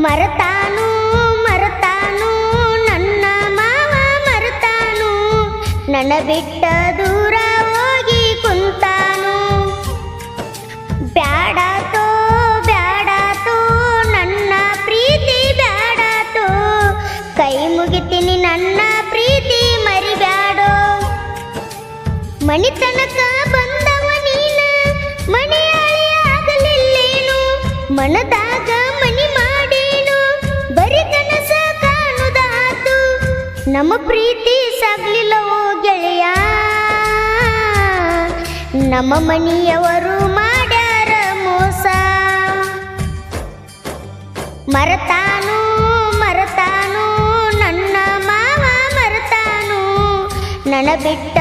ಮರತಾನು ಮರತಾನು ನನ್ನ ಮಾವ ಮರತಾನು, ನನ್ನ ಬಿಟ್ಟ ದೂರ ಹೋಗಿ ಕುಂತಾನು. ಬ್ಯಾಡಾತೋ ಬ್ಯಾಡಾತೋ ನನ್ನ ಪ್ರೀತಿ ಬ್ಯಾಡಾತೋ, ಕೈ ಮುಗಿತೀನಿ ನನ್ನ ಪ್ರೀತಿ ಮರಿಬ್ಯಾಡೋ. ಮಣಿತನಕ ಬಂದವ ನೀನ ಮನೆಯಾಳಿ ಆಗಲಿಲ್ಲೇನು, ಮನದಾಗ ಮನಿ ಮಾಡೇನು ಬರಿ ಕನಸ ಕಾಣುದಾತು. ನಮ್ಮ ಪ್ರೀತಿ ಸಾಗ್ಲಿಲ್ಲವೋ ಗೆಳೆಯ, ನಮ್ಮ ಮನೆಯವರು ಮಾಡ್ಯಾರ ಮೋಸ. ಮರತಾನು ಮರತಾನು ನನ್ನ ಮಾವ ಮರತಾನು, ನನ್ನ ಬಿಟ್ಟ